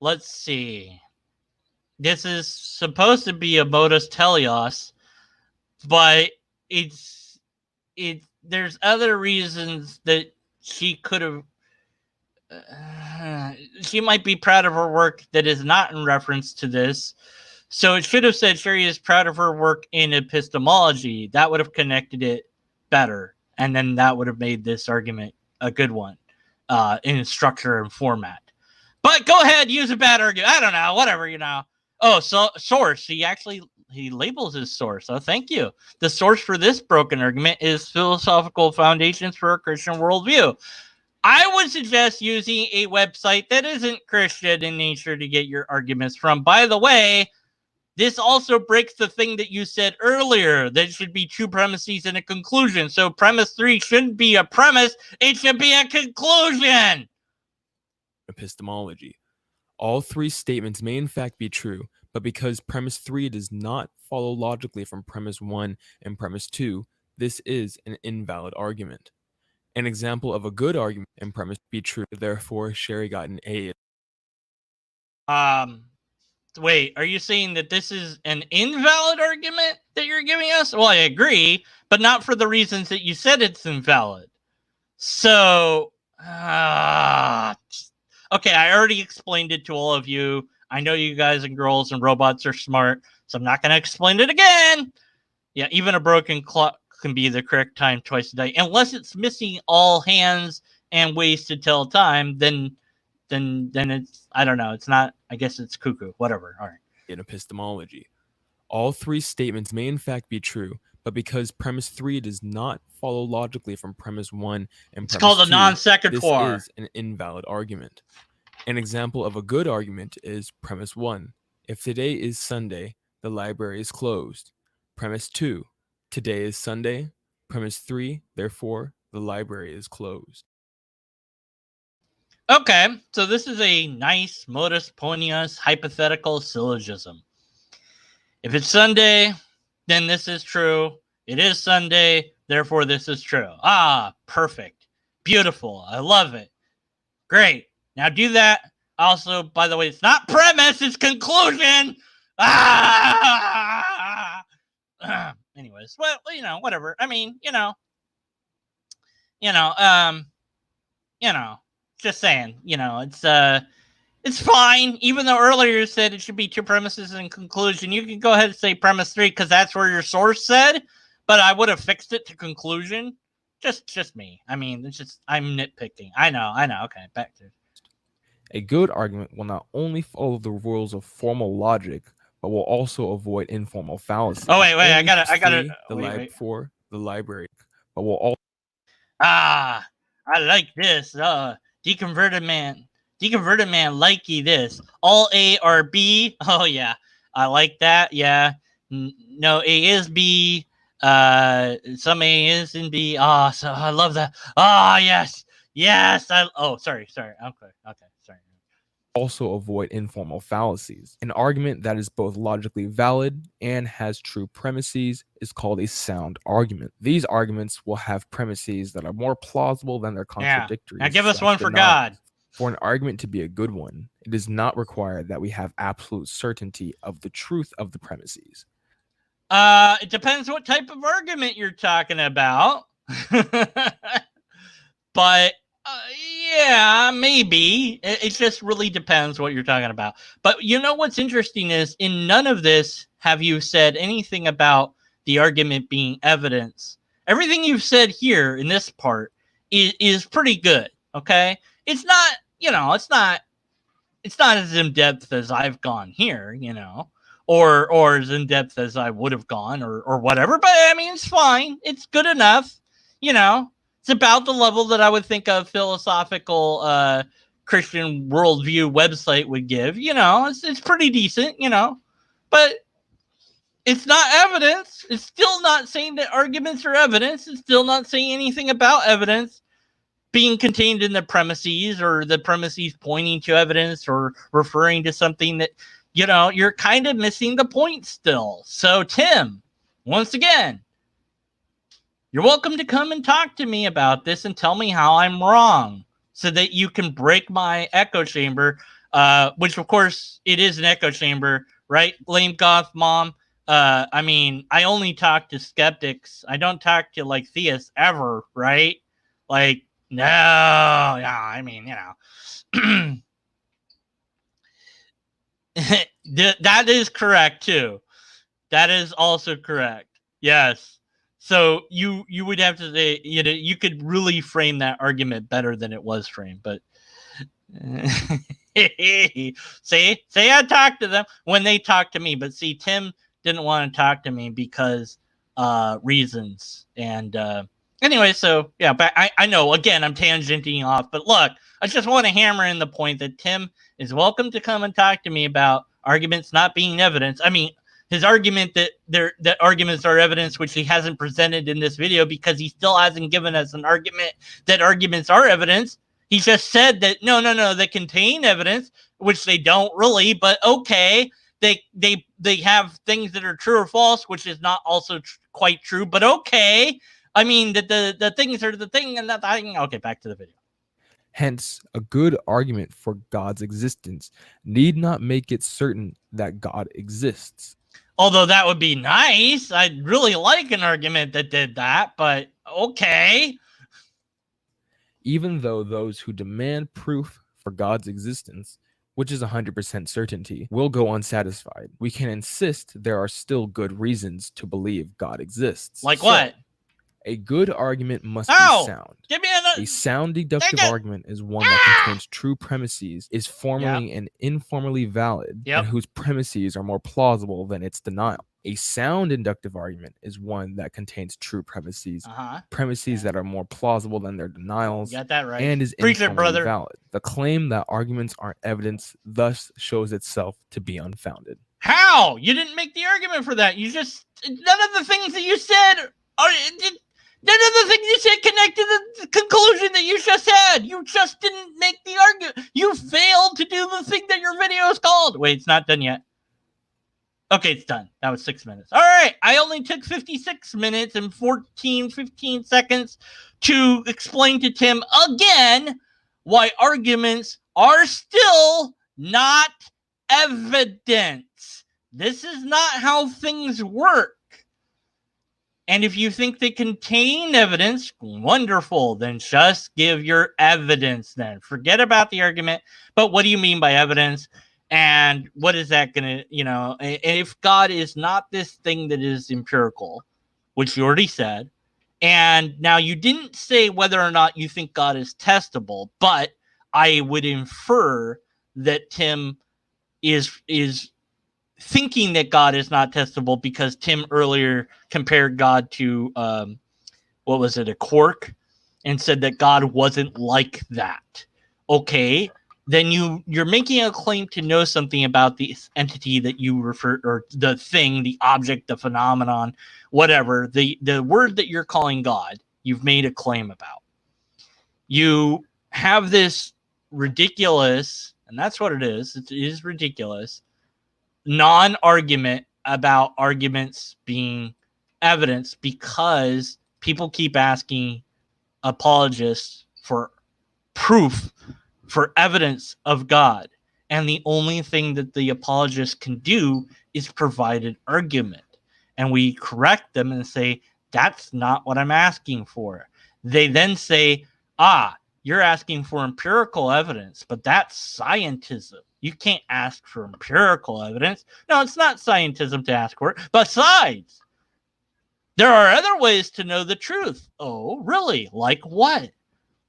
let's see. This is supposed to be a modus teleos, but there's other reasons that she could have... she might be proud of her work that is not in reference to this. So it should have said Sherry is proud of her work in epistemology. That would have connected it better. And then that would have made this argument a good one in structure and format. But go ahead, use a bad argument. I don't know, whatever, Oh, so source. He labels his source. Oh, thank you. The source for this broken argument is Philosophical Foundations for a Christian Worldview. I would suggest using a website that isn't Christian in nature to get your arguments from. By the way, this also breaks the thing that you said earlier, that it should be two premises and a conclusion. So premise 3 shouldn't be a premise, it should be a conclusion. epistemology. All three statements may in fact be true, but because premise 3 does not follow logically from premise 1 and premise 2, this is an invalid argument. An example of a good argument and premise be true, therefore Sherry got an A. Wait, are you saying that this is an invalid argument that you're giving us? Well, I agree, but not for the reasons that you said it's invalid. So, okay, I already explained it to all of you. I know you guys and girls and robots are smart, so I'm not going to explain it again. Yeah, even a broken clock can be the correct time twice a day. Unless it's missing all hands and ways to tell time, then it's, I don't know, it's not, I guess it's cuckoo, whatever. All right. In epistemology, all three statements may in fact be true, but because premise 3 does not follow logically from premise 1 and It's premise called a 2, non sequitur. this is an invalid argument. An example of a good argument is premise 1. If today is Sunday, the library is closed. Premise 2. Today is Sunday. Premise 3. Therefore, the library is closed. Okay, so this is a nice modus ponens hypothetical syllogism. If it's Sunday, then this is true. It is Sunday, therefore this is true. Ah, perfect. Beautiful. I love it. Great. Now do that. Also, by the way, it's not premise, it's conclusion. Ah! Anyways, well, whatever. I mean, just saying, it's fine. Even though earlier you said it should be two premises and conclusion, you can go ahead and say premise 3 because that's where your source said. But I would have fixed it to conclusion. Just me. I mean, it's just I'm nitpicking. I know. Okay, back to. A good argument will not only follow the rules of formal logic, but will also avoid informal fallacy. Oh wait, I got it. For the library, but will all. I like this. Deconverted man, likey this. All A or B. Oh yeah, I like that. Yeah, no, A is B. Some A is in B. Ah, so I love that. Ah, yes. Sorry. Okay, sorry. Also avoid informal fallacies. An argument that is both logically valid and has true premises is called a sound argument. These arguments will have premises that are more plausible than their contradictories. Now give us one for God. For an argument to be a good one, it does not require that we have absolute certainty of the truth of the premises. It depends what type of argument you're talking about. But yeah, maybe. It just really depends what you're talking about. But what's interesting is in none of this have you said anything about the argument being evidence. Everything you've said here in this part is pretty good. Okay, it's not. It's not as in depth as I've gone here. Or as in depth as I would have gone, or whatever. But I mean, it's fine. It's good enough. It's about the level that I would think a philosophical Christian worldview website would give. It's pretty decent. But it's not evidence. It's still not saying that arguments are evidence. It's still not saying anything about evidence being contained in the premises or the premises pointing to evidence or referring to something that. You're kind of missing the point still. So, Tim, once again, you're welcome to come and talk to me about this and tell me how I'm wrong so that you can break my echo chamber, which, of course, it is an echo chamber, right? LameGothMom. I mean, I only talk to skeptics. I don't talk to, theists ever, right? No. I mean, that is correct too. That is also correct. Yes. So you would have to say, you could really frame that argument better than it was framed, but say I talked to them when they talked to me, but see, Tim didn't want to talk to me because reasons. And anyway, so yeah, but I know again I'm tangenting off, but look, I just want to hammer in the point that Tim is welcome to come and talk to me about arguments not being evidence. I mean, his argument that arguments are evidence, which he hasn't presented in this video because he still hasn't given us an argument that arguments are evidence. He just said that no, they contain evidence, which they don't really, but okay. They have things that are true or false, which is not also quite true, but okay. I mean, the things are the thing and that thing. Okay, back to the video. Hence, a good argument for God's existence need not make it certain that God exists. Although that would be nice. I'd really like an argument that did that, but okay. Even though those who demand proof for God's existence, which is 100% certainty, will go unsatisfied, we can insist there are still good reasons to believe God exists. Like what? A good argument must be sound. Give me another. A sound deductive argument is one that contains true premises, is formally and informally valid, and whose premises are more plausible than its denial. A sound inductive argument is one that contains true premises, premises that are more plausible than their denials, Got that right. and is informally valid. The claim that arguments aren't evidence thus shows itself to be unfounded. How? You didn't make the argument for that. You just, none of the things that you said are, none of the things you said connect to the conclusion that you just had. You just didn't make the argument. You failed to do the thing that your video is called. Wait, it's not done yet. Okay, it's done. That was 6 minutes. All right. I only took 56 minutes and 15 seconds to explain to Tim again why arguments are still not evidence. This is not how things work. And if you think they contain evidence, wonderful. Then just give your evidence then. Forget about the argument. But what do you mean by evidence? And what is that going to, if God is not this thing that is empirical, which you already said, and now you didn't say whether or not you think God is testable, but I would infer that Tim is thinking that God is not testable because Tim earlier compared God to, a cork, and said that God wasn't like that. Okay. Then you're making a claim to know something about the entity that you refer, or the thing, the object, the phenomenon, whatever, the word that you're calling God, you've made a claim about. You have this ridiculous, and that's what it is ridiculous, non-argument about arguments being evidence because people keep asking apologists for proof, for evidence of God. And the only thing that the apologist can do is provide an argument. And we correct them and say, that's not what I'm asking for. They then say, you're asking for empirical evidence, but that's scientism. You can't ask for empirical evidence. No, it's not scientism to ask for it. Besides, there are other ways to know the truth. Oh, really? Like what?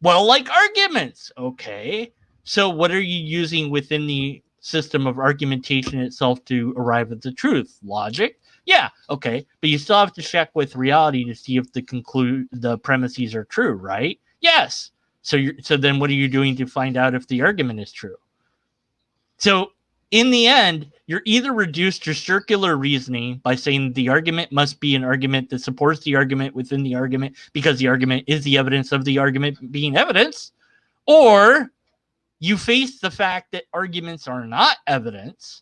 Well, like arguments. Okay. So what are you using within the system of argumentation itself to arrive at the truth? Logic? Yeah. Okay. But you still have to check with reality to see if the premises are true, right? Yes. So then what are you doing to find out if the argument is true? So in the end, you're either reduced to circular reasoning by saying the argument must be an argument that supports the argument within the argument because the argument is the evidence of the argument being evidence, or you face the fact that arguments are not evidence,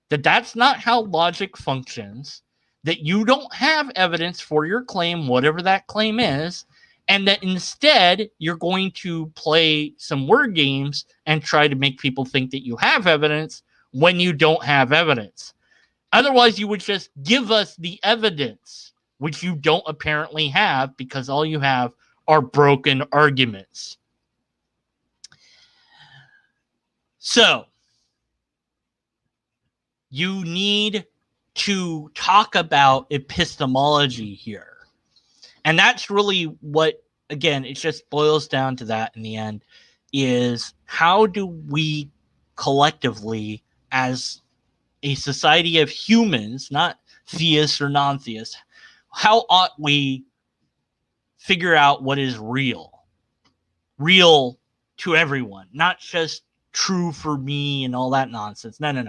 that that's not how logic functions, that you don't have evidence for your claim, whatever that claim is, and that instead you're going to play some word games and try to make people think that you have evidence when you don't have evidence. Otherwise, you would just give us the evidence, which you don't apparently have because all you have are broken arguments. So, you need to talk about epistemology here. And that's really what, again, it just boils down to that in the end, is how do we collectively, as a society of humans, not theists or non-theists, how ought we figure out what is real? Real to everyone, not just true for me and all that nonsense. No.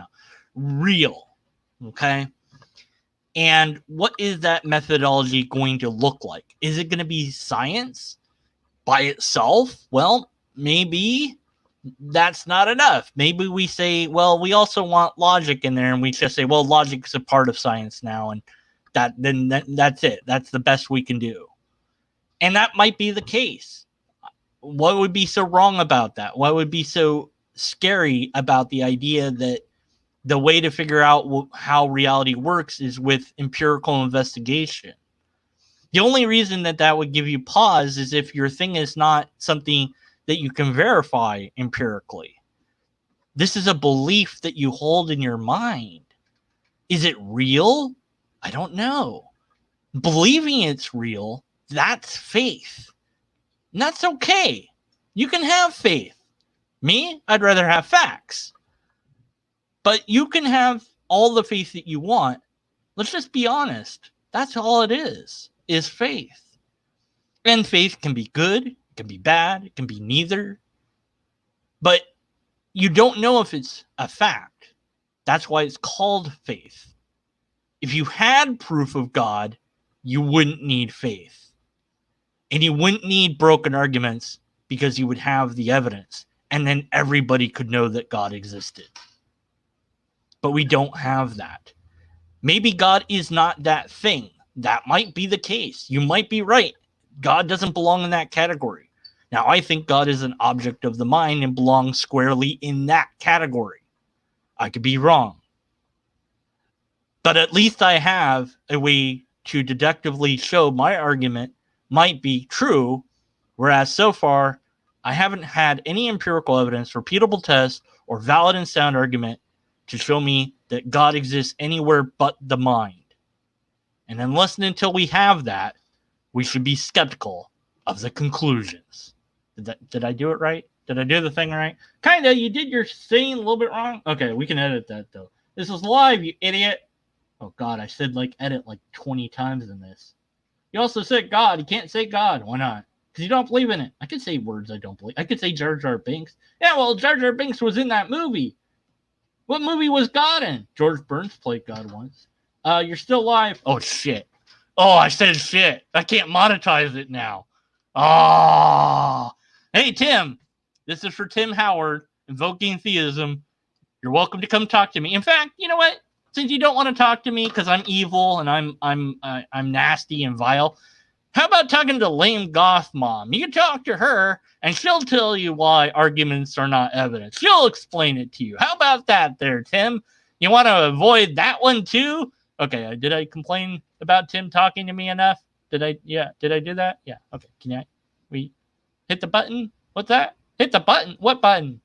Real. Okay? And what is that methodology going to look like? Is it going to be science by itself? Well, maybe that's not enough. Maybe we say, well, we also want logic in there, and we just say, well, logic is a part of science now, and that's it. That's the best we can do. And that might be the case. What would be so wrong about that? What would be so scary about the idea that the way to figure out how reality works is with empirical investigation? The only reason that would give you pause is if your thing is not something that you can verify empirically. This is a belief that you hold in your mind. Is it real? I don't know. Believing it's real, that's faith. And that's okay. You can have faith. Me, I'd rather have facts. But you can have all the faith that you want. Let's just be honest. That's all it is faith. And faith can be good, it can be bad, it can be neither. But you don't know if it's a fact. That's why it's called faith. If you had proof of God, you wouldn't need faith. And you wouldn't need broken arguments because you would have the evidence. And then everybody could know that God existed. But we don't have that. Maybe God is not that thing. That might be the case. You might be right. God doesn't belong in that category. Now, I think God is an object of the mind and belongs squarely in that category. I could be wrong. But at least I have a way to deductively show my argument might be true, whereas so far, I haven't had any empirical evidence, repeatable tests, or valid and sound argument to show me that God exists anywhere but the mind. And unless and until we have that, we should be skeptical of the conclusions. Did I do it right? Did I do the thing right? Kinda, you did your thing a little bit wrong. Okay, we can edit that though. This is live, you idiot. Oh God, I said edit 20 times in this. You also said God. You can't say God. Why not? Because you don't believe in it. I could say words I don't believe. I could say Jar Jar Binks. Yeah, well, Jar Jar Binks was in that movie. What movie was God in? George Burns played God once. You're still live. Oh, shit. Oh, I said shit. I can't monetize it now. Oh. Hey, Tim. This is for Tim Howard, Invoking Theism. You're welcome to come talk to me. In fact, you know what? Since you don't want to talk to me because I'm evil and I'm nasty and vile, how about talking to LameGothMom? You can talk to her, and she'll tell you why arguments are not evidence. She'll explain it to you. How about that there, Tim? You want to avoid that one too? Okay, did I complain about Tim talking to me enough? Did I do that? Yeah, okay. We hit the button? What's that? Hit the button? What button?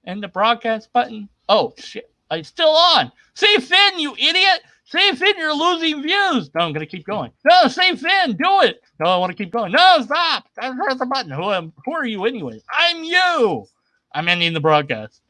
And the broadcast button? Oh, shit. It's still on. Say Finn, you idiot. Say Finn, you're losing views. No, I'm going to keep going. No, say Finn, do it. No, I want to keep going. No, stop. Press the button. Who are you anyway? I'm you. I'm ending the broadcast.